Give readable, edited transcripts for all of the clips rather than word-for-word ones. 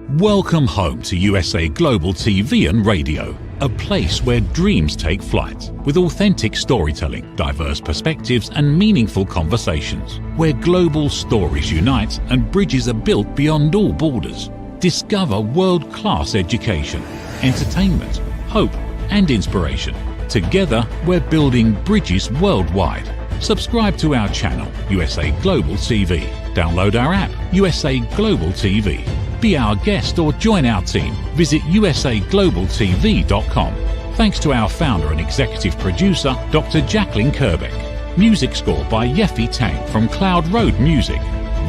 Welcome home to USA Global TV and Radio, a place where dreams take flight, with authentic storytelling, diverse perspectives and meaningful conversations, where global stories unite and bridges are built beyond all borders. Discover world-class education, entertainment, hope and inspiration. Together, we're building bridges worldwide. Subscribe to our channel, USA Global TV. Download our app, USA Global TV. Be our guest or join our team. Visit usaglobaltv.com. Thanks to our founder and executive producer, Dr. Jacqueline Kerbeck. Music score by Yeffy Tang from Cloud Road Music.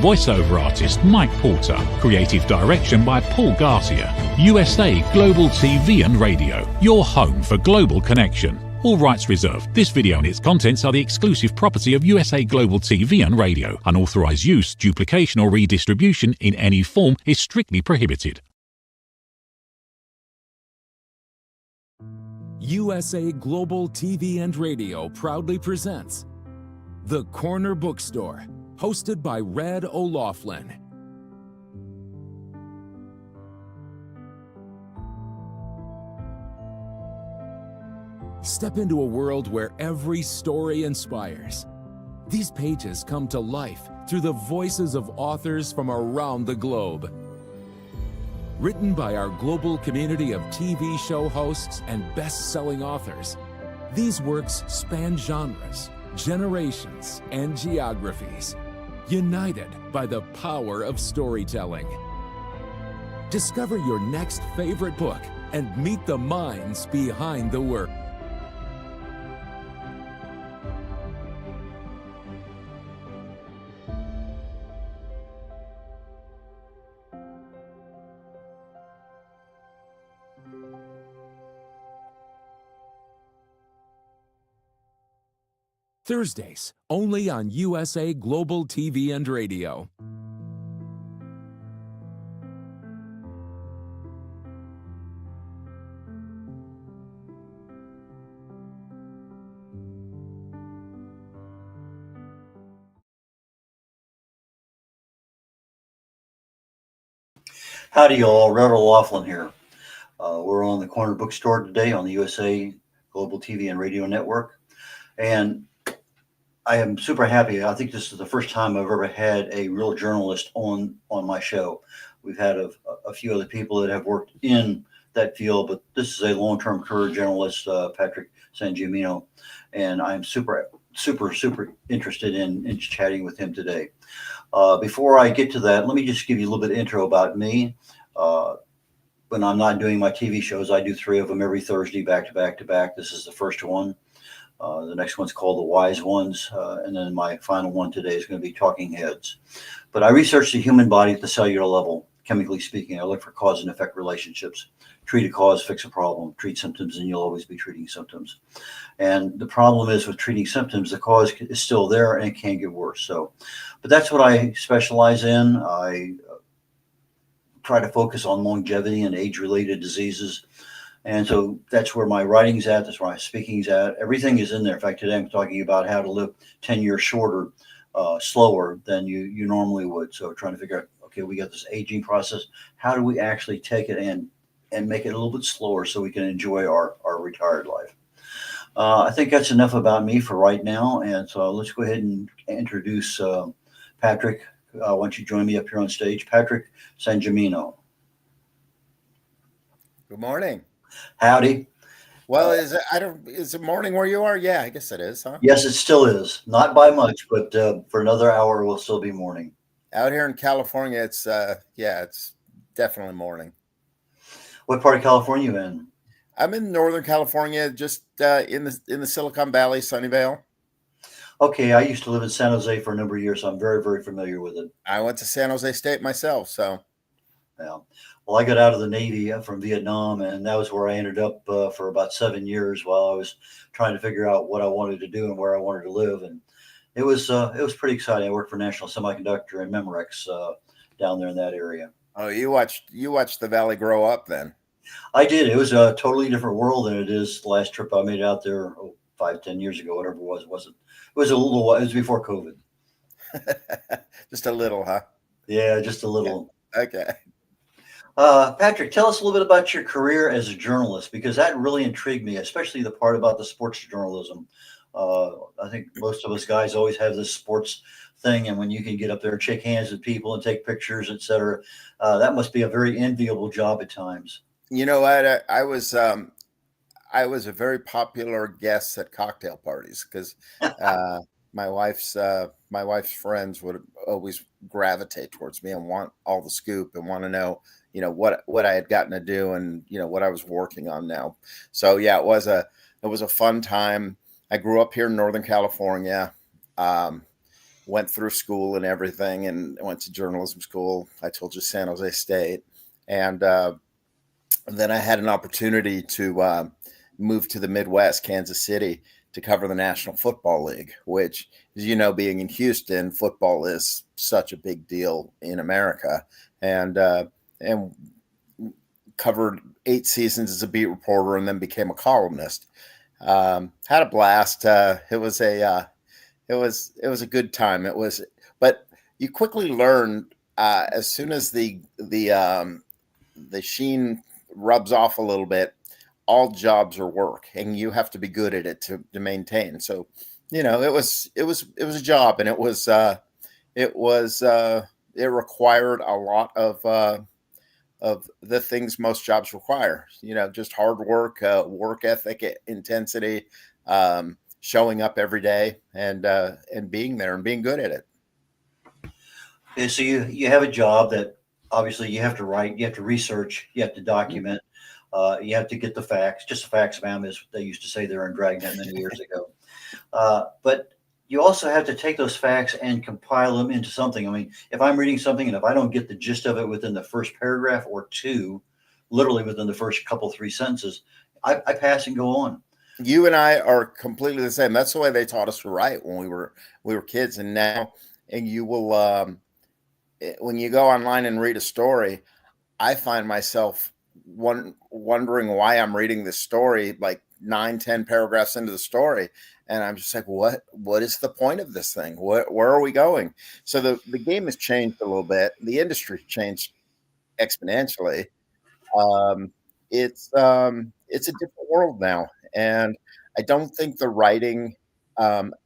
Voiceover artist Mike Porter. Creative direction by Paul Garcia. USA Global TV and Radio. Your home for global connection. All rights reserved. This video and its contents are the exclusive property of USA Global TV and Radio. Unauthorized use, duplication or redistribution in any form is strictly prohibited. USA Global TV and Radio proudly presents The Corner Bookstore, hosted by Red O'Loughlin. Step into a world where every story inspires. These pages come to life through the voices of authors from around the globe. Written by our global community of TV show hosts and best-selling authors, these works span genres, generations, and geographies, united by the power of storytelling. Discover your next favorite book and meet the minds behind the work. Thursdays, only on USA Global TV and Radio. Howdy y'all, Red O'Loughlin here. We're on the Corner Bookstore today on the USA Global TV and Radio Network. And I am super happy. I think this is the first time I've ever had a real journalist on my show. We've had a few other people that have worked in that field, but this is a long-term career journalist, Patrick Sangimino, and I'm super interested in chatting with him today. Before I get to that, let me just give you a little bit of intro about me. When I'm not doing my TV shows, I do 3 of them every Thursday, back to back to back. This is the first one. The next one's called The Wise Ones, and then my final one today is going to be Talking Heads. But I research the human body at the cellular level, chemically speaking. I look for cause and effect relationships. Treat a cause, fix a problem. Treat symptoms, and you'll always be treating symptoms. And the problem is with treating symptoms, the cause is still there and it can get worse. But that's what I specialize in. I try to focus on longevity and age-related diseases. And so that's where my writing's at. That's where my speaking's at. Everything is in there. In fact, today I'm talking about how to live 10 years shorter, slower than you normally would. So trying to figure out, okay, we got this aging process. How do we actually take it and make it a little bit slower so we can enjoy our retired life? I think that's enough about me for right now. And so let's go ahead and introduce Patrick. Why don't you join me up here on stage? Patrick Sangimino. Good morning. Howdy. Well, is it morning where you are? Yeah, I guess it is, huh? Yes, it still is. Not by much, but for another hour, we'll still be morning. Out here in California, it's definitely morning. What part of California are you in? I'm in Northern California, just in the Silicon Valley, Sunnyvale. Okay, I used to live in San Jose for a number of years, so I'm very, very familiar with it. I went to San Jose State myself, so. Yeah. Well, I got out of the Navy from Vietnam, and that was where I ended up for about 7 years while I was trying to figure out what I wanted to do and where I wanted to live. And it was pretty exciting. I worked for National Semiconductor and Memorex down there in that area. Oh, you watched the valley grow up then? I did. It was a totally different world than it is the last trip I made out there 5-10 years ago, whatever it was. It was a little while. It was before COVID. Just a little, huh? Yeah, just a little. Okay. Patrick, tell us a little bit about your career as a journalist, because that really intrigued me, especially the part about the sports journalism. I think most of us guys always have this sports thing, and when you can get up there and shake hands with people and take pictures, etc., that must be a very enviable job at times. You know what? I was a very popular guest at cocktail parties because uh, my wife's friends would always gravitate towards me and want all the scoop and want to know, what I had gotten to do and what I was working on now. So yeah, it was a fun time. I grew up here in Northern California. Um, Went through school and everything, and went to journalism school. I told you San Jose State, and then I had an opportunity to move to the Midwest, Kansas City, to cover the National Football League, which, as you know, being in Houston, football is such a big deal in America, and covered 8 seasons as a beat reporter, and then became a columnist. Had a blast. It was a good time. But you quickly learn as soon as the sheen rubs off a little bit, all jobs are work, and you have to be good at it to maintain. So, it was a job, and it required a lot of the things most jobs require. Just hard work, work ethic, intensity, showing up every day, and being there and being good at it. Okay, so you have a job that obviously you have to write, you have to research, you have to document, you have to get the facts. Just the facts, ma'am, as they used to say there in Dragnet many years ago. But you also have to take those facts and compile them into something. I mean, if I'm reading something and if I don't get the gist of it within the first paragraph or two, literally within the first couple, three sentences, I pass and go on. You and I are completely the same. That's the way they taught us to write when we were kids, and now, and you will when you go online and read a story, I find myself wondering why I'm reading this story like 9, 10 paragraphs into the story. And I'm just like, what is the point of this thing? Where are we going? So the game has changed a little bit. The industry changed exponentially. Um, it's a different world now. And I don't think the writing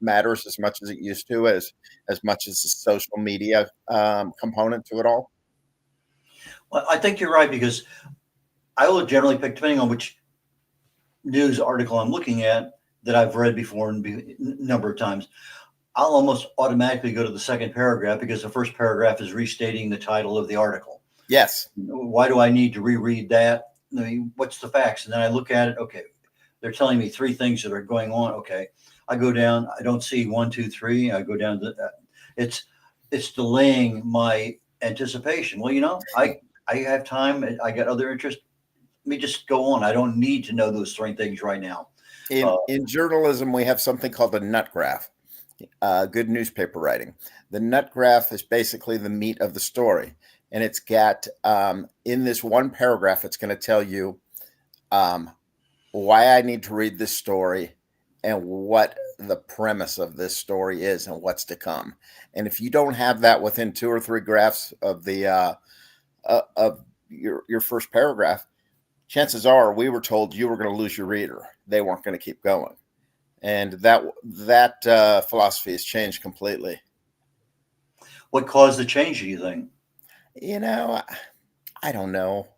matters as much as it used to, as much as the social media component to it all. Well, I think you're right, because I will generally pick, depending on which news article I'm looking at that I've read before a number of times, I'll almost automatically go to the second paragraph because the first paragraph is restating the title of the article. Yes. Why do I need to reread that? I mean, what's the facts? And then I look at it. Okay, they're telling me three things that are going on. Okay, I go down. I don't see one, two, three. I go down to it's delaying my anticipation. Well, I have time. I got other interests. Let me just go on. I don't need to know those three things right now. In journalism, we have something called a nut graph. Good newspaper writing. The nut graph is basically the meat of the story, and it's got in this one paragraph, it's going to tell you why I need to read this story and what the premise of this story is and what's to come. And if you don't have that within 2 or 3 graphs of the of your first paragraph, chances are we were told you were going to lose your reader. They weren't going to keep going. And that philosophy has changed completely. What caused the change, do you think? I don't know.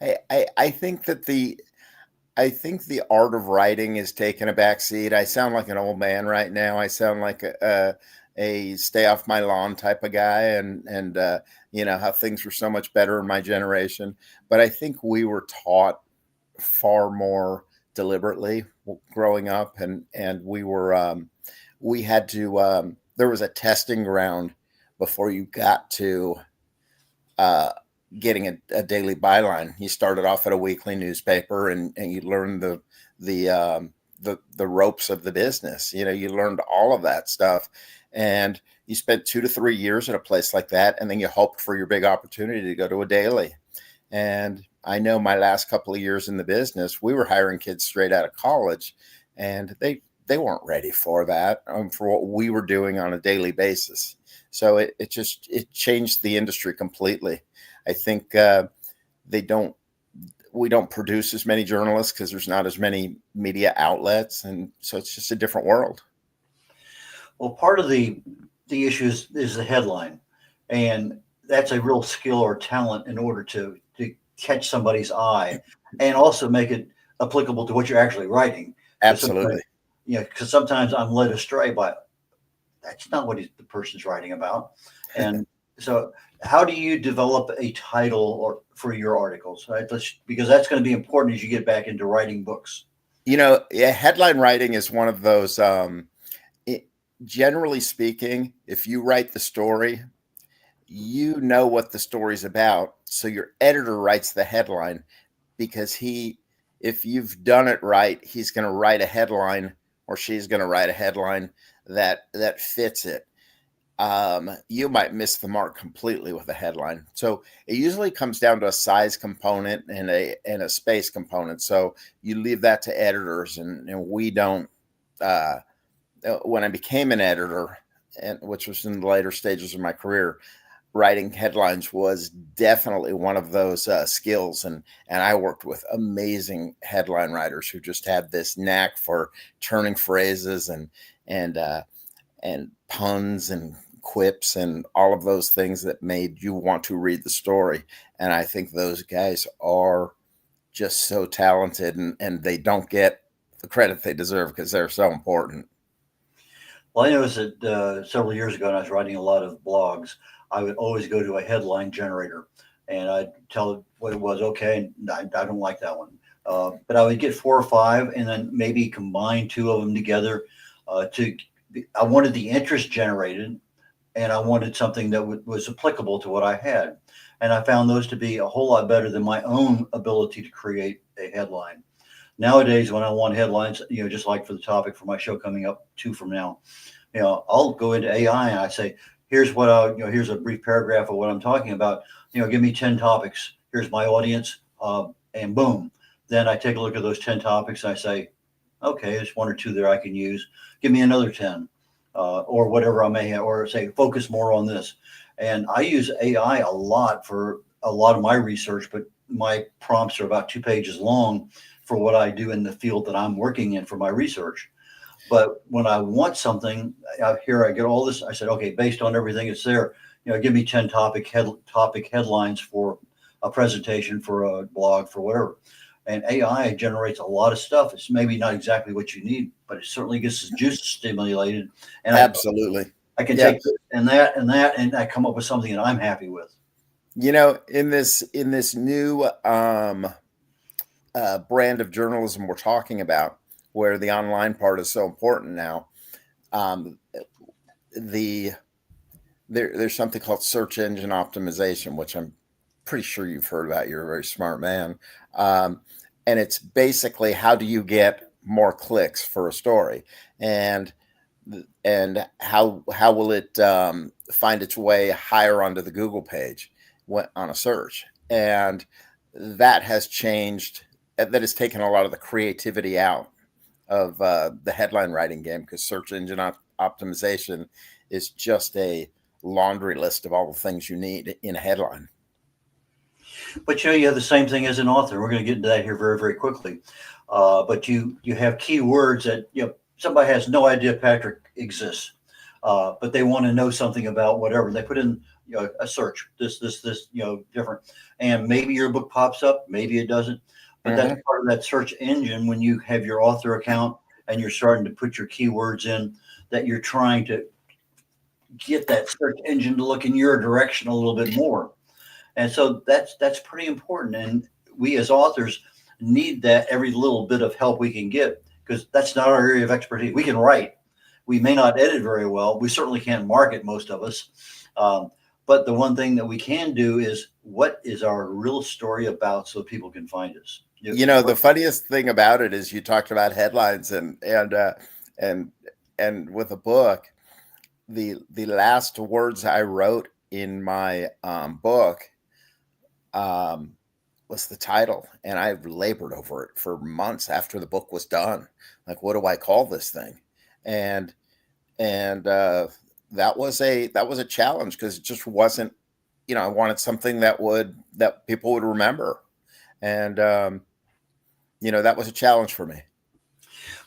I think that I think the art of writing is taking a back seat. I sound like an old man right now. I sound like a stay off my lawn type of guy, and how things were so much better in my generation. But I think we were taught far more deliberately growing up, and we had to there was a testing ground before you got to getting a daily byline. You started off at a weekly newspaper, and you learned the ropes of the business. You learned all of that stuff, and you spent 2 to 3 years at a place like that, and then you hoped for your big opportunity to go to a daily. And I know my last couple of years in the business, we were hiring kids straight out of college, and they weren't ready for that, for what we were doing on a daily basis. So it changed the industry completely. I think we don't produce as many journalists because there's not as many media outlets, and so it's just a different world. Well, part of the issue is the headline, and that's a real skill or talent in order to catch somebody's eye, and also make it applicable to what you're actually writing. Absolutely. Because sometimes I'm led astray by that's not what the person's writing about, and so how do you develop a title for your articles? Right, because that's going to be important as you get back into writing books. Headline writing is one of those. Generally speaking, if you write the story, you know what the story's about. So your editor writes the headline because if you've done it right, he's going to write a headline, or she's going to write a headline that fits it. You might miss the mark completely with a headline. So it usually comes down to a size component and a space component. So you leave that to editors, and we don't. When I became an editor, which was in the later stages of my career, writing headlines was definitely one of those skills. And I worked with amazing headline writers who just had this knack for turning phrases and puns and quips and all of those things that made you want to read the story. And I think those guys are just so talented, and they don't get the credit they deserve because they're so important. Well, I noticed that several years ago, when I was writing a lot of blogs, I would always go to a headline generator, and I'd tell it what it was. Okay, I don't like that one, but I would get 4 or 5, and then maybe combine 2 of them together. I wanted the interest generated, and I wanted something that was applicable to what I had, and I found those to be a whole lot better than my own ability to create a headline. Nowadays, when I want headlines, just like for the topic for my show coming up 2 from now, I'll go into AI and I say, here's here's a brief paragraph of what I'm talking about. Give me 10 topics. Here's my audience, and boom. Then I take a look at those 10 topics. And I say, okay, there's 1 or 2 there I can use. Give me another 10, or whatever I may have, or say focus more on this. And I use AI a lot for a lot of my research, but my prompts are about 2 pages long for what I do in the field that I'm working in for my research. But when I want something, here I get all this. I said, okay, based on everything that's there, give me 10 topic headlines for a presentation, for a blog, for whatever. And AI generates a lot of stuff. It's maybe not exactly what you need, but it certainly gets the juices stimulated. And absolutely, I can take this and that and that, and I come up with something that I'm happy with. In this new brand of journalism we're talking about, where the online part is so important now, there's something called search engine optimization, which I'm pretty sure you've heard about. You're a very smart man. And it's basically, how do you get more clicks for a story, and how will it find its way higher onto the Google page on a search? And that has changed. That has taken a lot of the creativity out of the headline writing game, because search engine optimization is just a laundry list of all the things you need in a headline. But you have the same thing as an author. We're going to get into that here very, very quickly. But you have keywords that somebody has no idea Patrick exists, but they want to know something about whatever. They put in a search, this different, and maybe your book pops up, maybe it doesn't. But that's part of that search engine. When you have your author account and you're starting to put your keywords in, that you're trying to get that search engine to look in your direction a little bit more. And so that's pretty important. And we as authors need that every little bit of help we can get, because that's not our area of expertise. We can write. We may not edit very well. We certainly can't market, most of us. But the one thing that we can do is, what is our real story about, so people can find us. The funniest thing about it is, you talked about headlines and with a book, the last words I wrote in my book was the title, and I labored over it for months after the book was done. Like, what do I call this thing? And that was a challenge, because it just wasn't I wanted something that people would remember. And, that was a challenge for me.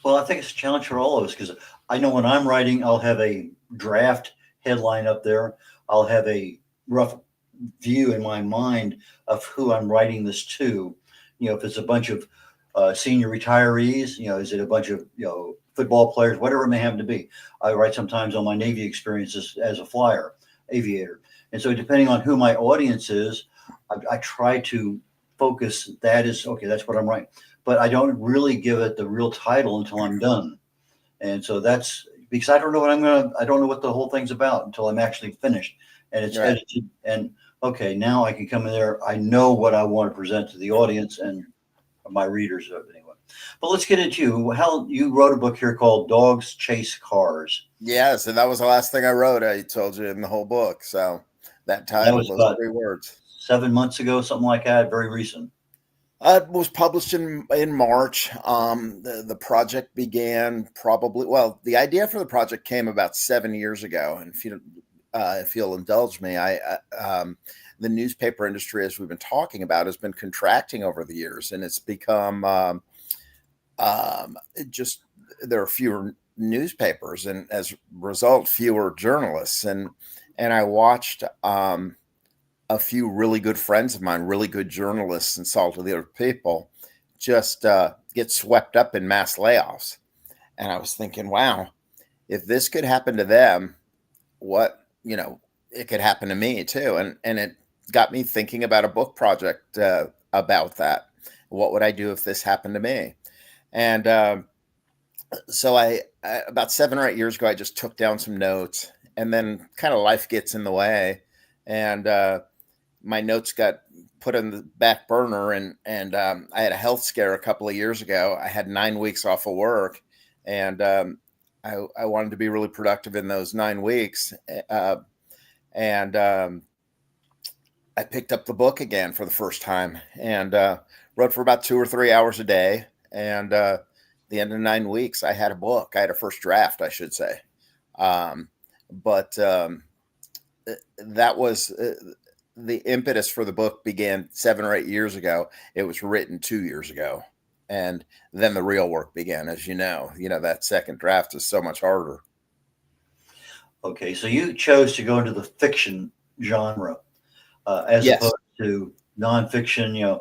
Well, I think it's a challenge for all of us because I know when I'm writing, I'll have a draft headline up there. I'll have a rough view in my mind of who I'm writing this to. If it's a bunch of senior retirees, is it a bunch of football players, whatever it may happen to be. I write sometimes on my Navy experiences as a flyer, aviator, and so depending on who my audience is, I try to focus. That is okay. That's what I'm writing, but I don't really give it the real title until I'm done, and so that's because I don't know I don't know what the whole thing's about until I'm actually finished and it's Right. edited and okay, now I can come in there. I know what I want to present to the audience and my readers anyway. But let's get into you. How you wrote a book here called Dogs Chase Cars. Yes, and that was the last thing I wrote. I told you in the whole book. So that That title, was those about 3 words. 7 months ago, something like that, very recent. It was published in March. The project began the idea for the project came about 7 years ago. And if you'll indulge me, the newspaper industry, as we've been talking about, has been contracting over the years, and it's become just there are fewer newspapers, and as a result, fewer journalists. And I watched a few really good friends of mine, really good journalists and salt of the earth people, just get swept up in mass layoffs. And I was thinking, wow, if this could happen to them, it could happen to me too. And it got me thinking about a book project about that. What would I do if this happened to me? And so I about 7 or 8 years ago, I just took down some notes, and then kind of life gets in the way. And my notes got put on the back burner, and I had a health scare a couple of years ago. I had 9 weeks off of work, and I wanted to be really productive in those 9 weeks. And I picked up the book again for the first time, and wrote for about 2 or 3 hours a day. And the end of 9 weeks, I had a book. I had a first draft, I should say. But that was the impetus for the book began 7 or 8 years ago. It was written 2 years ago. And then the real work began, as you know. That second draft is so much harder. Okay, so you chose to go into the fiction genre as Yes. opposed to nonfiction,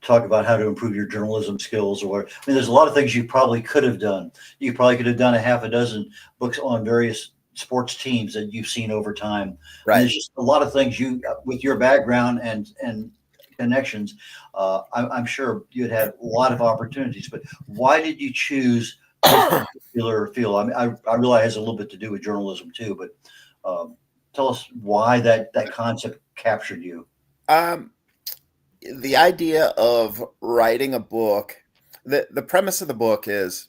talk about how to improve your journalism skills or whatever. I mean, there's a lot of things you probably could have done. You probably could have done a half a dozen books on various sports teams that you've seen over time. Right. And there's just a lot of things with your background and connections, I'm sure you'd have a lot of opportunities. But why did you choose this particular field? I mean, I realize it has a little bit to do with journalism too, but tell us why that concept captured you. The idea of writing a book, the premise of the book is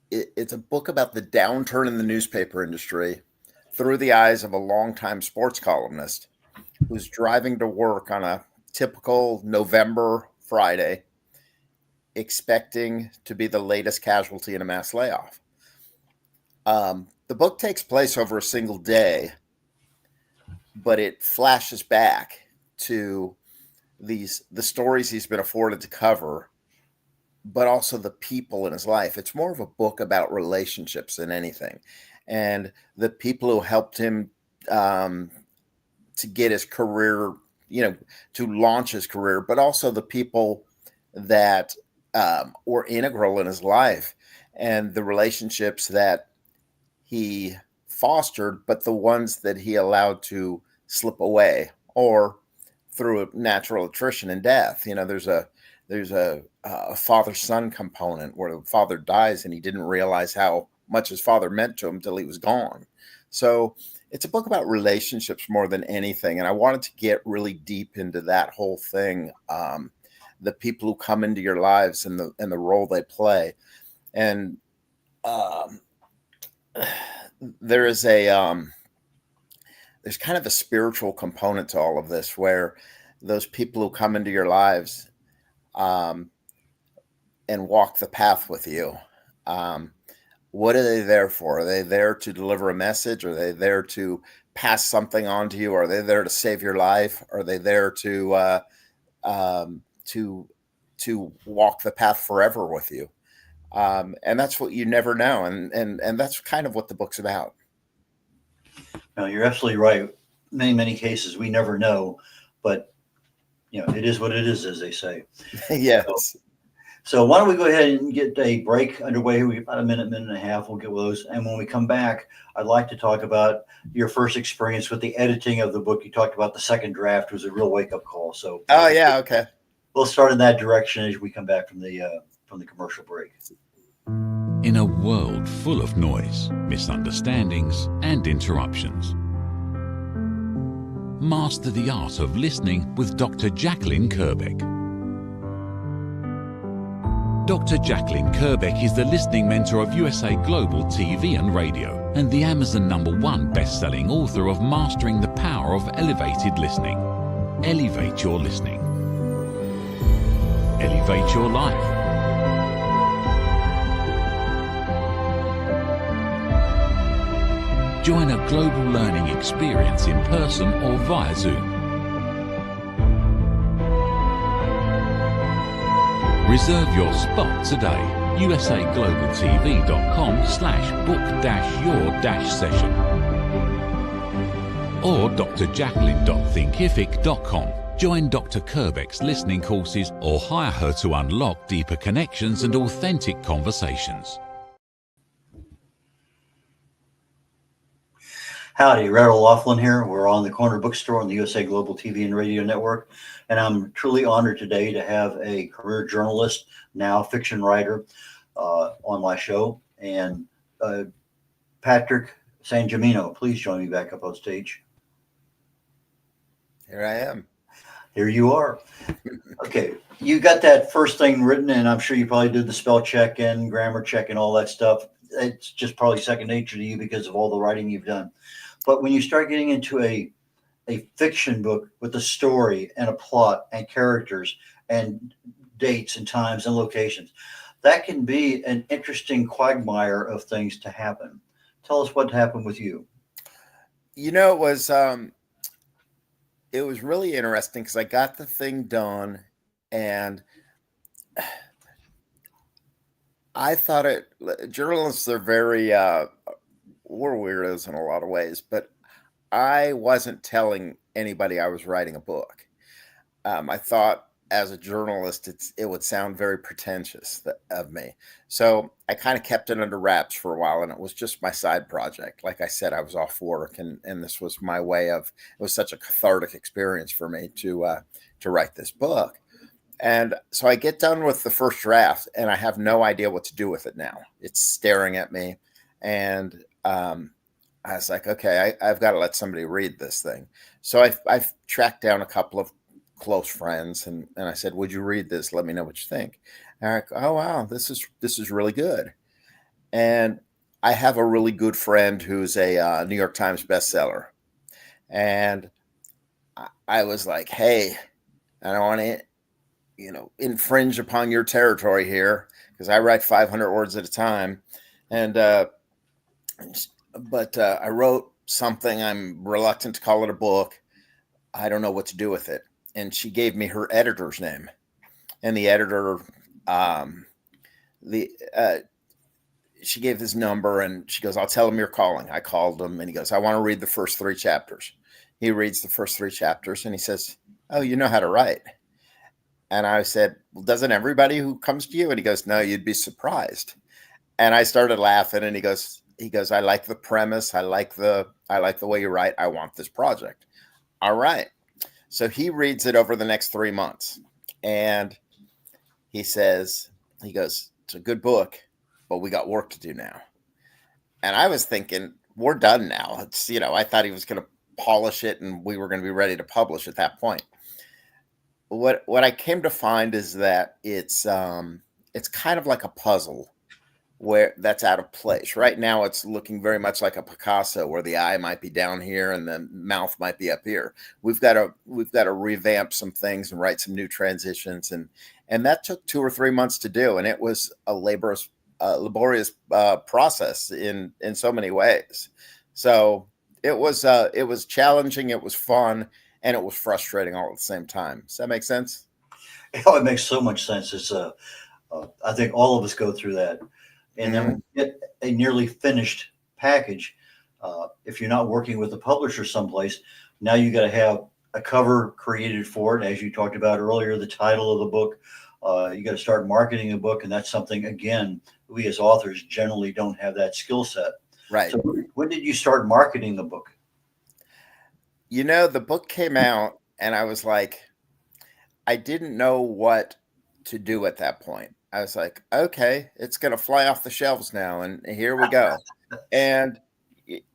it's a book about the downturn in the newspaper industry through the eyes of a longtime sports columnist who's driving to work on a typical November Friday, expecting to be the latest casualty in a mass layoff. The book takes place over a single day, but it flashes back to the stories he's been afforded to cover, but also the people in his life. It's more of a book about relationships than anything, and the people who helped him to get his career, to launch his career, but also the people that were integral in his life and the relationships that he fostered, but the ones that he allowed to slip away or through natural attrition and death. There's a father-son component where the father dies and he didn't realize how much his father meant to him till he was gone. So it's a book about relationships more than anything. And I wanted to get really deep into that whole thing. The people who come into your lives and the role they play. And there's kind of a spiritual component to all of this, where those people who come into your lives and walk the path with you, what are they there for? Are they there to deliver a message? Are they there to pass something on to you? Are they there to save your life? Are they there to walk the path forever with you? And that's what you never know. And that's kind of what the book's about. No, you're absolutely right. Many cases we never know, but it is what it is, as they say. Yes. So why don't we go ahead and get a break underway? We about a minute and a half. We'll get with those. And when we come back, I'd like to talk about your first experience with the editing of the book. You talked about the second draft was a real wake-up call. So oh yeah, okay. We'll start in that direction as we come back from the commercial break. In a world full of noise, misunderstandings, and interruptions, master the art of listening with Dr. Jacqueline Kerbeck. Dr. Jacqueline Kerbeck is the listening mentor of USA Global TV and Radio and the Amazon #1 best-selling author of Mastering the Power of Elevated Listening. Elevate your listening. Elevate your life. Join a global learning experience in person or via Zoom. Reserve your spot today. usaglobaltv.com/book-your-session or drjacqueline.thinkific.com. Join Dr. Kerbeck's listening courses or hire her to unlock deeper connections and authentic conversations. Howdy, Randall Laughlin here. We're on the Corner Bookstore on the USA Global TV and Radio Network, and I'm truly honored today to have a career journalist, now fiction writer, on my show, and Patrick Sangimino. Please join me back up on stage. Here I am. Here you are. Okay, you got that first thing written, and I'm sure you probably did the spell check and grammar check and all that stuff. It's just probably second nature to you because of all the writing you've done. But when you start getting into a fiction book with a story and a plot and characters and dates and times and locations, that can be an interesting quagmire of things to happen. Tell us what happened with you. It was really interesting because I got the thing done, and I thought journalists are very, we're weirdos in a lot of ways, but I wasn't telling anybody I was writing a book. I thought as a journalist, it would sound very pretentious of me. So I kind of kept it under wraps for a while, and it was just my side project. Like I said, I was off work, and this was my way of, it was such a cathartic experience for me to write this book. And so I get done with the first draft, and I have no idea what to do with it now. It's staring at me. And I was like, okay, I've got to let somebody read this thing. So I've tracked down a couple of close friends, and I said, would you read this? Let me know what you think. And they're like, oh, wow, this is really good. And I have a really good friend who's a New York Times bestseller. And I was like, hey, I don't want to infringe upon your territory here, because I write 500 words at a time. And but I wrote something. I'm reluctant to call it a book. I don't know what to do with it. And she gave me her editor's name, and the editor, she gave his number, and she goes, I'll tell him you're calling. I called him, and he goes, I want to read the first 3 chapters. He reads the first 3 chapters, and he says, oh, you know how to write. And I said, well, doesn't everybody who comes to you? And he goes, no, you'd be surprised. And I started laughing, and he goes, I like the premise. I like the way you write. I want this project. All right. So he reads it over the next 3 months, and he goes, it's a good book, but we got work to do now. And I was thinking, we're done now. It's, I thought he was going to polish it, and we were going to be ready to publish at that point. What I came to find is that it's kind of like a puzzle where that's out of place. Right now, it's looking very much like a Picasso, where the eye might be down here and the mouth might be up here. We've got to revamp some things and write some new transitions, and that took 2 or 3 months to do, and it was a laborious process in so many ways. So it was challenging, it was fun, and it was frustrating all at the same time. Does that make sense? Oh, it makes so much sense. It's I think all of us go through that, and then Hmm. when you get a nearly finished package, if you're not working with a publisher someplace, now you got to have a cover created for it, as you talked about earlier, the title of the book. You got to start marketing the book, and that's something again we as authors generally don't have that skill set. Right. So when did you start marketing the book? You know, the book came out, and I was like, I didn't know what to do at that point. I was like, okay, it's going to fly off the shelves now, and here we go. And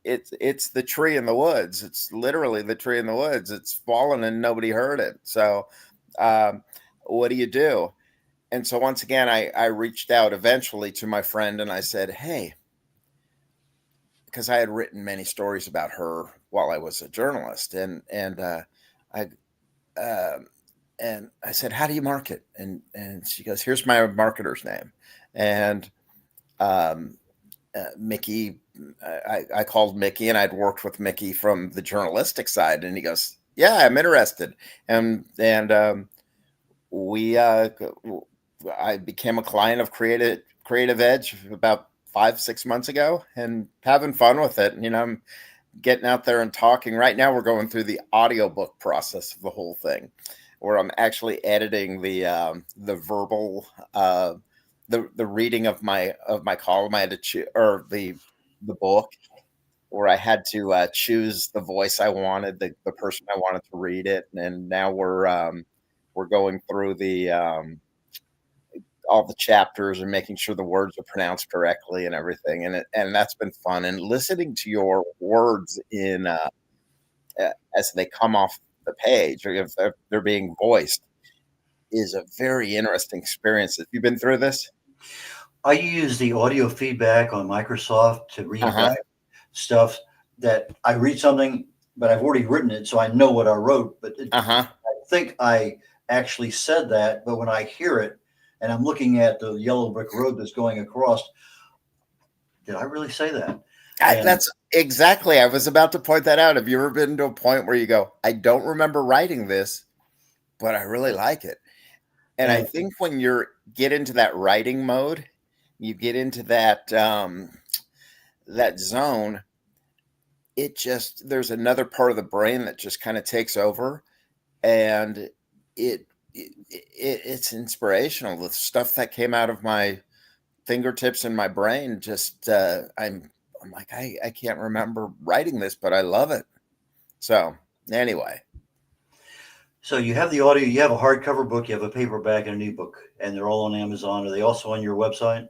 it's the tree in the woods. It's literally the tree in the woods. It's fallen and nobody heard it. So, um, what do you do? And so once again, I reached out eventually to my friend and I said, hey, because I had written many stories about her while I was a journalist, I um, and I said, how do you market? And she goes, here's my marketer's name. And um, Mickey, I called Mickey, and I'd worked with Mickey from the journalistic side, and he goes, yeah, I'm interested. And we I became a client of Creative Edge about 5-6 months ago, and having fun with it. You know, I'm getting out there and talking. Right now we're going through the audiobook process of the whole thing, where I'm actually editing the verbal the reading of my column. I had to choose, or the book, where I had to choose the voice I wanted, the person I wanted to read it. And now we're going through the all the chapters and making sure the words are pronounced correctly and everything. And that's been fun. And listening to your words in as they come off the page, or if they're being voiced, is a very interesting experience. Have you been through this? I use the audio feedback on Microsoft to read Uh-huh. back stuff that I read something, but I've already written it, so I know what I wrote. But Uh-huh. I think I actually said that, but when I hear it and I'm looking at the yellow brick road that's going across, did I really say that? And That's exactly. I was about to point that out. Have you ever been to a point where you go, I don't remember writing this, but I really like it? And I and think when you're get into that writing mode, you get into that zone, it just there's another part of the brain that just kind of takes over, and it's inspirational. The stuff that came out of my fingertips and my brain, just I'm like, I can't remember writing this, but I love it. So anyway, so you have the audio, you have a hardcover book, you have a paperback and an ebook, and they're all on Amazon. Are they also on your website?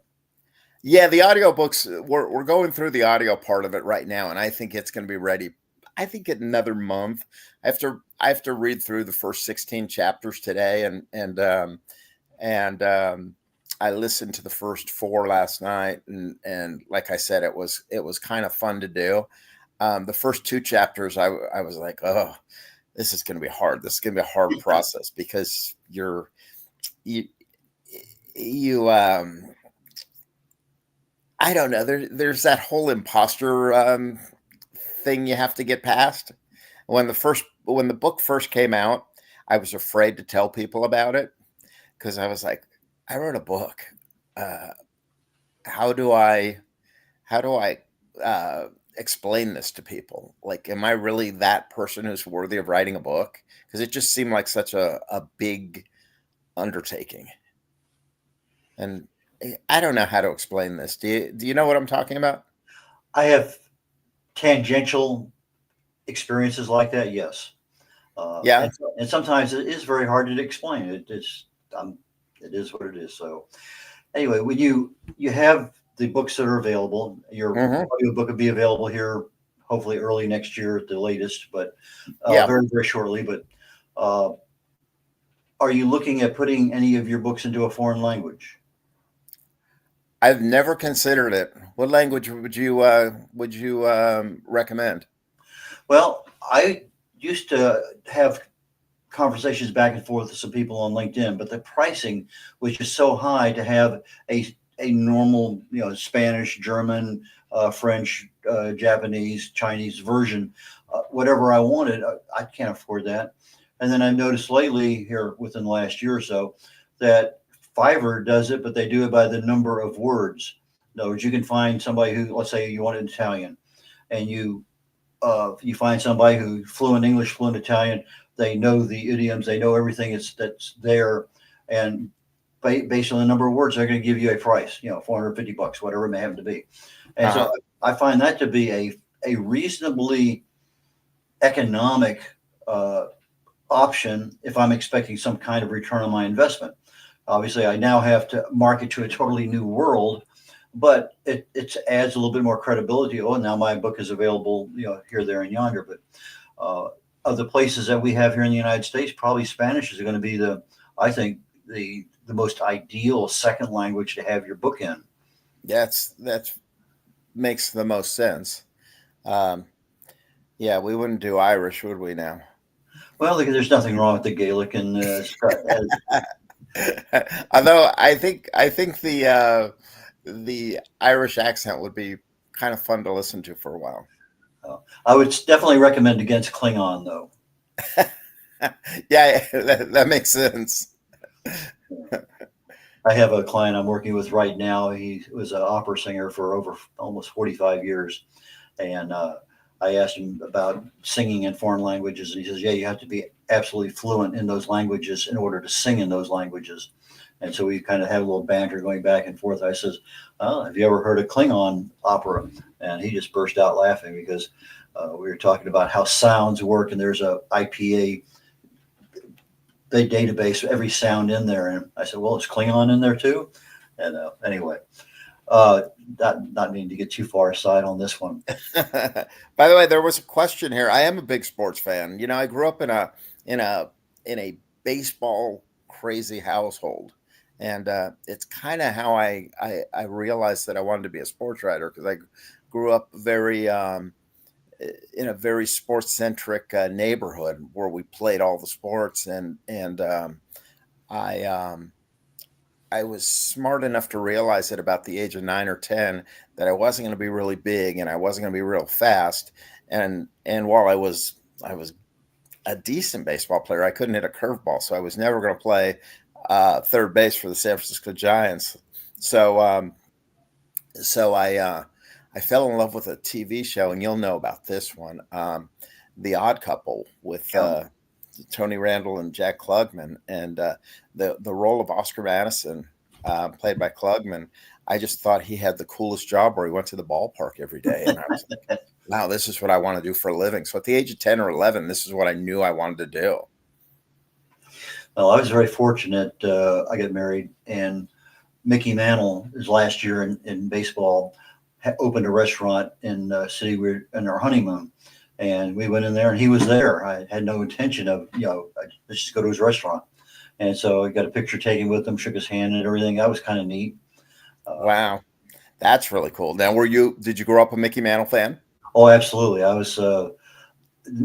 yeah, the audiobooks, we're going through the audio part of it right now, and I think it's going to be ready. I think in another month. I have to read through the first 16 chapters today, and I listened to the first 4 last night, and like I said, it was kind of fun to do. The first 2 chapters, I was like, oh, this is going to be hard. This is going to be a hard process, because you you I don't know. There's that whole imposter thing you have to get past. When the book first came out, I was afraid to tell people about it, because I was like, I wrote a book. Uh, how do I how do I explain this to people? Like, am I really that person who's worthy of writing a book? Because it just seemed like such a big undertaking, and I don't know how to explain this. Do you know what I'm talking about? I have tangential experiences like that, yes. Yeah. And sometimes it is very hard to explain. It is what it is. So anyway, when you have the books that are available, your Hmm. audiobook will be available here hopefully early next year at the latest, but Yeah. very, very shortly. But uh, are you looking at putting any of your books into a foreign language? I've never considered it. What language would you recommend? Well, I used to have conversations back and forth with some people on LinkedIn, but the pricing was just so high to have a normal, Spanish, German, French, Japanese, Chinese version, whatever I wanted. I can't afford that. And then I noticed lately here within the last year or so that Fiverr does it, but they do it by the number of words. In other words, you can find somebody who, let's say you want it in Italian, and you find somebody who fluent English, fluent Italian. They know the idioms, they know everything that's there, and based on the number of words, they're going to give you a price. $450, whatever it may happen to be. And so I find that to be a reasonably economic option if I'm expecting some kind of return on my investment. Obviously, I now have to market to a totally new world, but it adds a little bit more credibility. Oh, now my book is available, here, there, and yonder. But of the places that we have here in the United States, probably Spanish is going to be I think the most ideal second language to have your book in. That makes the most sense. Yeah, we wouldn't do Irish, would we now? Well, there's nothing wrong with the Gaelic and although I think the Irish accent would be kind of fun to listen to for a while. I would definitely recommend against Klingon, though. Yeah, that makes sense. I have a client I'm working with right now. He was an opera singer for over almost 45 years. And I asked him about singing in foreign languages. And he says, yeah, you have to be absolutely fluent in those languages in order to sing in those languages. And so we kind of had a little banter going back and forth. I says, have you ever heard of Klingon opera? And he just burst out laughing because we were talking about how sounds work. And there's a IPA database, every sound in there. And I said, well, is Klingon in there too? And anyway, not meaning to get too far aside on this one. By the way, there was a question here. I am a big sports fan. I grew up in a baseball crazy household. And it's kind of how I realized that I wanted to be a sports writer, because I grew up in a very sports centric neighborhood where we played all the sports, and I was smart enough to realize at about the age of 9 or 10 that I wasn't going to be really big and I wasn't going to be real fast. And while I was a decent baseball player, I couldn't hit a curveball, so I was never going to play third base for the San Francisco Giants. So I fell in love with a TV show, and you'll know about this one, The Odd Couple, with Tony Randall and Jack Klugman, and the role of Oscar Madison, played by Klugman. I just thought he had the coolest job, where he went to the ballpark every day, and I was like, wow, this is what I want to do for a living. So at the age of 10 or 11, this is what I knew I wanted to do. Well, I was very fortunate. I got married, and Mickey Mantle, his last year in baseball, opened a restaurant in the city. We were in our honeymoon, and we went in there, and he was there. I had no intention of, let's just go to his restaurant. And so I got a picture taken with him, shook his hand and everything. That was kind of neat. Wow. That's really cool. Now, did you grow up a Mickey Mantle fan? Oh, absolutely. I was New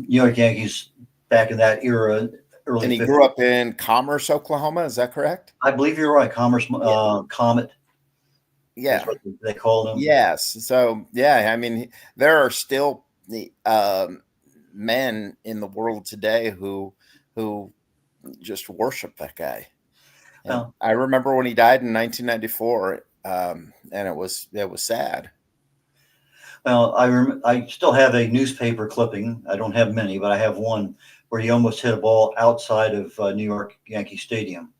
York Yankees back in that era. Early and he 50s. Grew up in Commerce, Oklahoma. Is that correct? I believe you're right. Commerce, Comet. Yeah. That's what they called him. Yes. So, yeah, I mean, there are still men in the world today who just worship that guy. Well, I remember when he died in 1994, and it was sad. Well, I still have a newspaper clipping. I don't have many, but I have one where he almost hit a ball outside of New York Yankee Stadium.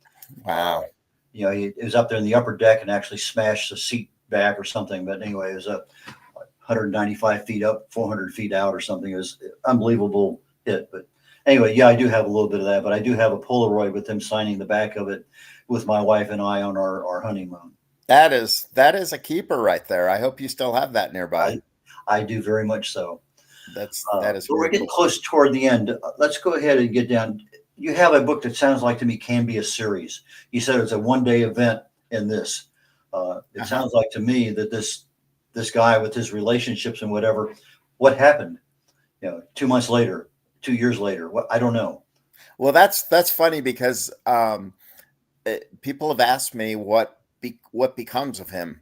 Wow. He was up there in the upper deck and actually smashed the seat back or something. But anyway, it was up 195 feet up, 400 feet out or something. It was an unbelievable hit. But anyway, yeah, I do have a little bit of that. But I do have a Polaroid with him signing the back of it with my wife and I on our honeymoon. That is a keeper right there. I hope you still have that nearby. I do very much so. That is. We're getting close toward the end. Let's go ahead and get down. You have a book that sounds like to me can be a series. You said it's a one-day event in this. It sounds like to me that this guy with his relationships and whatever, what happened? 2 months later, 2 years later, what, I don't know. Well, that's funny because people have asked me what what becomes of him.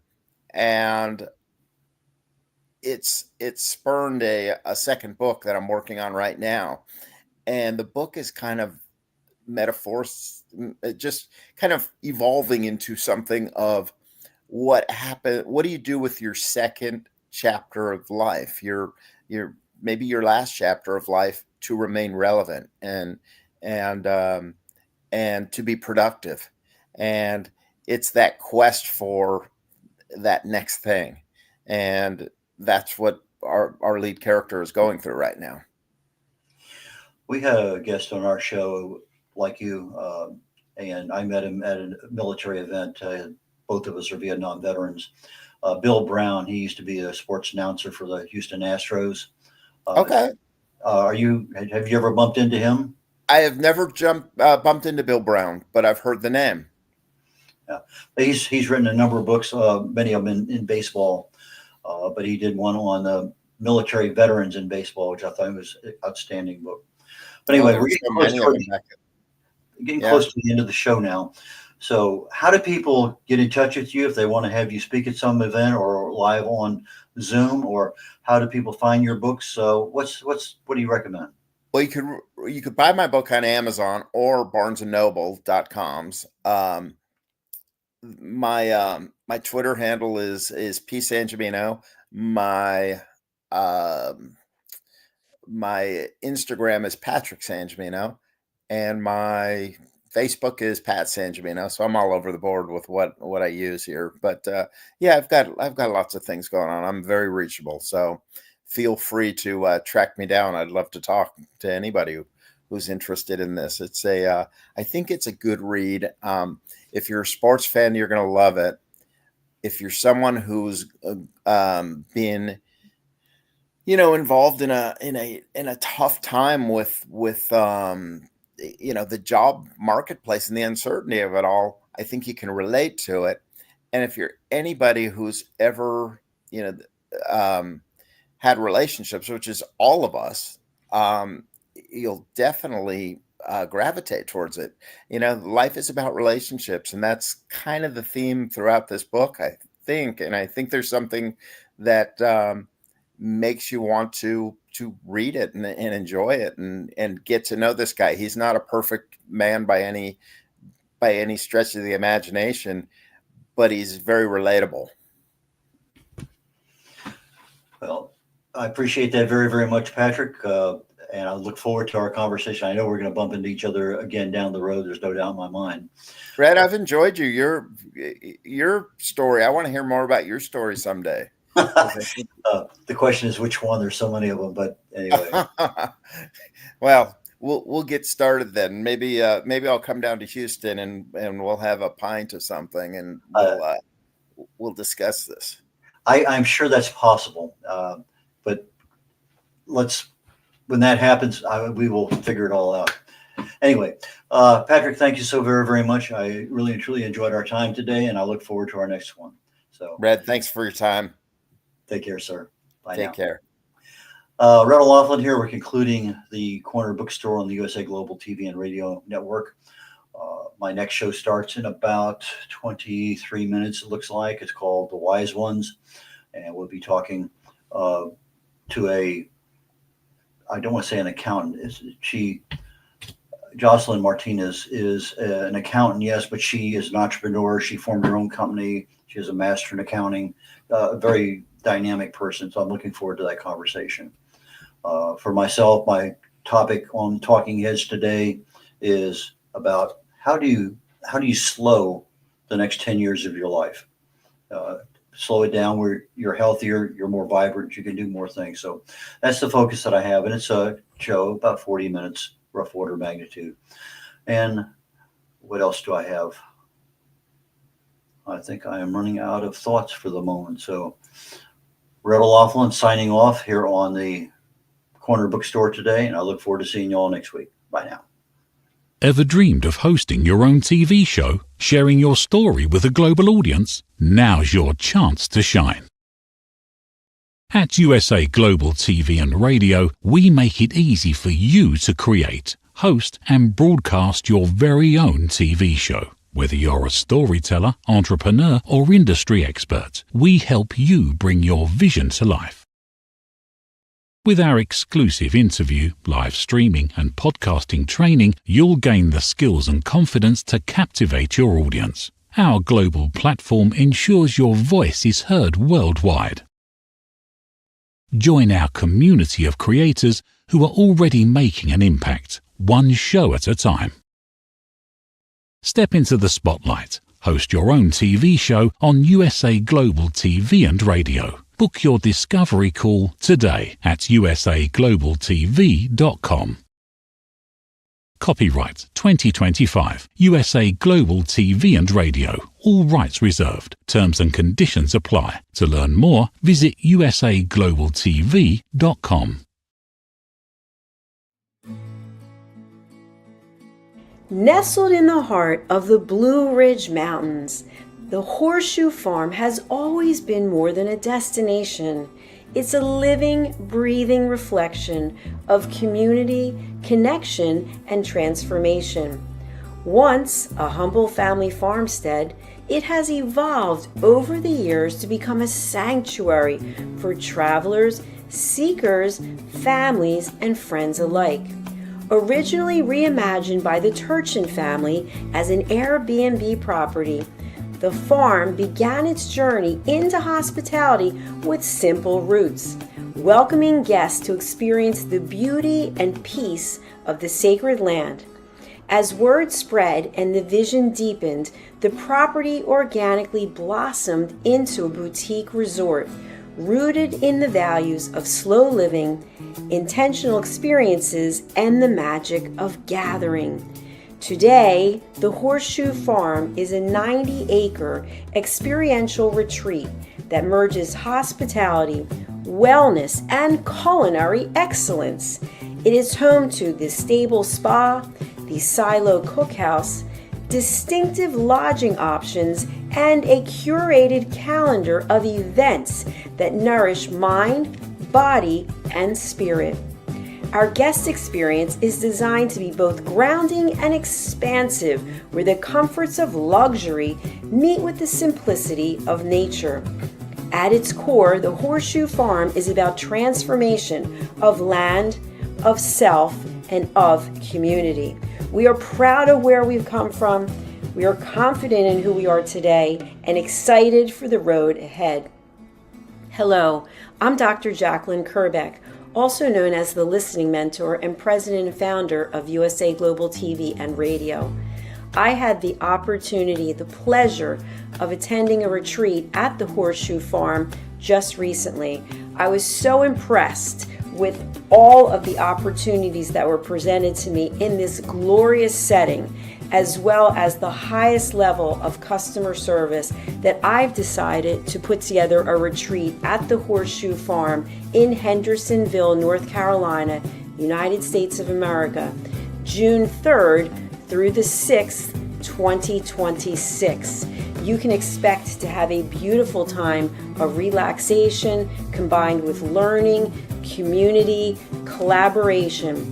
And it's spurned a second book that I'm working on right now. And the book is kind of metaphors, just kind of evolving into something of what happened. What do you do with your second chapter of life? Your maybe your last chapter of life to remain relevant and to be productive. And it's that quest for that next thing. And that's what our lead character is going through right now. We had a guest on our show like you, and I met him at a military event. Both of us are Vietnam veterans. Bill Brown, he used to be a sports announcer for the Houston Astros. Okay. Have you ever bumped into him? I have never bumped into Bill Brown, but I've heard the name. Yeah, he's written a number of books, many of them in baseball, but he did one on military veterans in baseball, which I thought was an outstanding book. But anyway, we're getting close to the end of the show now. So how do people get in touch with you if they want to have you speak at some event or live on Zoom, or how do people find your books? So what do you recommend? Well, you could buy my book on Amazon or barnesandnoble.coms. My Twitter handle is P Sangimino. My Instagram is Patrick Sangimino, and my Facebook is Pat Sangimino. So I'm all over the board with what I use here. But yeah, I've got lots of things going on. I'm very reachable. So feel free to track me down. I'd love to talk to anybody who's interested in this. I think it's a good read. If you're a sports fan, you're going to love it. If you're someone who's been, involved in a tough time with the job marketplace and the uncertainty of it all, I think you can relate to it. And if you're anybody who's ever, had relationships, which is all of us, you'll definitely gravitate towards it. Life is about relationships, and that's kind of the theme throughout this book, I think. And I think there's something that makes you want to read it and enjoy it and get to know this guy. He's not a perfect man by any stretch of the imagination, but he's very relatable. Well, I appreciate that very, very much, Patrick. And I look forward to our conversation. I know we're going to bump into each other again down the road. There's no doubt in my mind. Brad, I've enjoyed you. Your story. I want to hear more about your story someday. The question is which one. There's so many of them, but anyway. Well, we'll get started then. Maybe I'll come down to Houston and we'll have a pint or something, and we'll discuss this. I'm sure that's possible, but when that happens, we will figure it all out. Anyway, Patrick, thank you so very, very much. I really and truly enjoyed our time today, and I look forward to our next one. So, Red, thanks for your time. Take care, sir. Bye. Take care. Red O'Loughlin here. We're concluding the Corner Bookstore on the USA Global TV and Radio Network. My next show starts in about 23 minutes, it looks like. It's called The Wise Ones, and we'll be talking to I don't want to say an accountant. Jocelyn Martinez is an accountant, yes, but she is an entrepreneur. She formed her own company. She has a master in accounting, a very dynamic person. So I'm looking forward to that conversation. For myself, my topic on Talking Heads today is about how do you slow the next 10 years of your life? Slow it down where you're healthier, you're more vibrant, you can do more things. So that's the focus that I have. And it's a show about 40 minutes, rough order magnitude. And what else do I have? I think I am running out of thoughts for the moment. So Red O'Loughlin signing off here on the Corner Bookstore today. And I look forward to seeing you all next week. Bye now. Ever dreamed of hosting your own TV show, sharing your story with a global audience? Now's your chance to shine. At USA Global TV and Radio, we make it easy for you to create, host, and broadcast your very own TV show. Whether you're a storyteller, entrepreneur, or industry expert, we help you bring your vision to life. With our exclusive interview, live streaming, and podcasting training, you'll gain the skills and confidence to captivate your audience. Our global platform ensures your voice is heard worldwide. Join our community of creators who are already making an impact, one show at a time. Step into the spotlight. Host your own TV show on USA Global TV and Radio. Book your discovery call today at usaglobaltv.com. Copyright 2025 USA Global TV and Radio. All rights reserved. Terms and conditions apply. To learn more, visit usaglobaltv.com. Nestled in the heart of the Blue Ridge Mountains, the Horseshoe Farm has always been more than a destination. It's a living, breathing reflection of community, connection, and transformation. Once a humble family farmstead, it has evolved over the years to become a sanctuary for travelers, seekers, families, and friends alike. Originally reimagined by the Turchin family as an Airbnb property, the farm began its journey into hospitality with simple roots, welcoming guests to experience the beauty and peace of the sacred land. As word spread and the vision deepened, the property organically blossomed into a boutique resort, rooted in the values of slow living, intentional experiences, and the magic of gathering. Today, the Horseshoe Farm is a 90-acre experiential retreat that merges hospitality, wellness, and culinary excellence. It is home to the Stable Spa, the Silo Cookhouse, distinctive lodging options, and a curated calendar of events that nourish mind, body, and spirit. Our guest experience is designed to be both grounding and expansive, where the comforts of luxury meet with the simplicity of nature. At its core, the Horseshoe Farm is about transformation of land, of self, and of community. We are proud of where we've come from. We are confident in who we are today and excited for the road ahead. Hello, I'm Dr. Jacqueline Kerbeck, also known as the Listening Mentor and President and Founder of USA Global TV and Radio. I had the opportunity, the pleasure of attending a retreat at the Horseshoe Farm just recently. I was so impressed with all of the opportunities that were presented to me in this glorious setting, as well as the highest level of customer service, that I've decided to put together a retreat at the Horseshoe Farm in Hendersonville, North Carolina, United States of America, June 3rd through the 6th, 2026. You can expect to have a beautiful time of relaxation combined with learning, community, collaboration.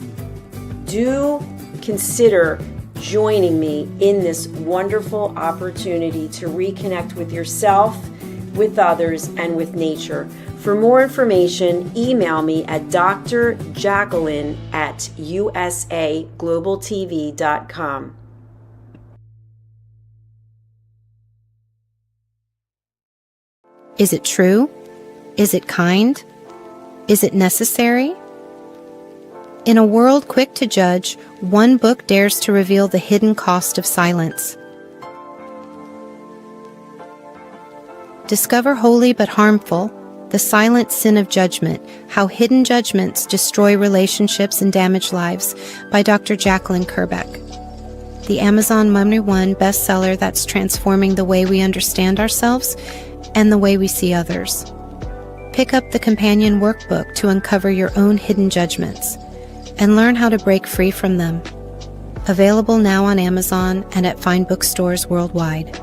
Do consider joining me in this wonderful opportunity to reconnect with yourself, with others, and with nature. For more information, email me at drjacqueline@usaglobaltv.com. Is it true? Is it kind? Is it necessary? In a world quick to judge, one book dares to reveal the hidden cost of silence. Discover Holy but Harmful, The Silent Sin of Judgment, How Hidden Judgments Destroy Relationships and Damage Lives by Dr. Jacqueline Kerbeck. The Amazon #1 bestseller that's transforming the way we understand ourselves and the way we see others. Pick up the companion workbook to uncover your own hidden judgments and learn how to break free from them. Available now on Amazon and at fine bookstores worldwide.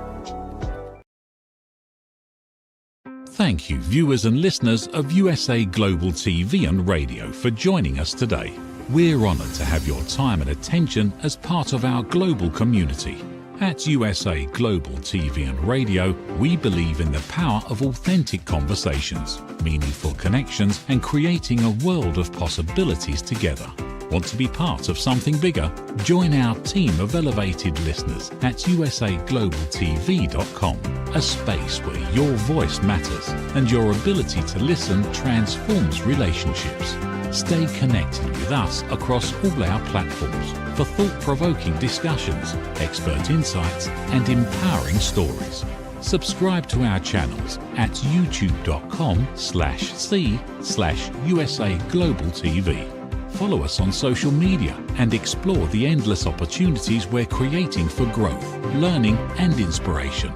Thank you, viewers and listeners of USA Global TV and Radio, for joining us today. We're honored to have your time and attention as part of our global community. At USA Global TV and Radio, we believe in the power of authentic conversations, meaningful connections, and creating a world of possibilities together. Want to be part of something bigger? Join our team of elevated listeners at usaglobaltv.com, a space where your voice matters and your ability to listen transforms relationships. Stay connected with us across all our platforms for thought-provoking discussions, expert insights, and empowering stories. Subscribe to our channels at youtube.com/c/USA Global TV. Follow us on social media and explore the endless opportunities we're creating for growth, learning, and inspiration.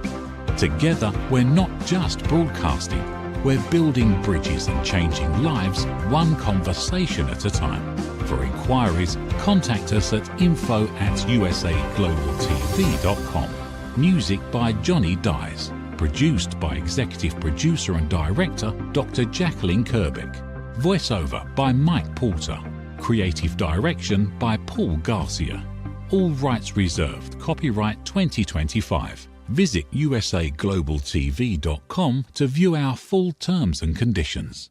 Together, we're not just broadcasting, we're building bridges and changing lives one conversation at a time. For inquiries, contact us at info@usaglobaltv.com. Music by Johnny Dyes. Produced by Executive Producer and Director Dr. Jacqueline Kerbeck. Voiceover by Mike Porter. Creative Direction by Paul Garcia. All rights reserved. Copyright 2025. Visit usaglobaltv.com to view our full terms and conditions.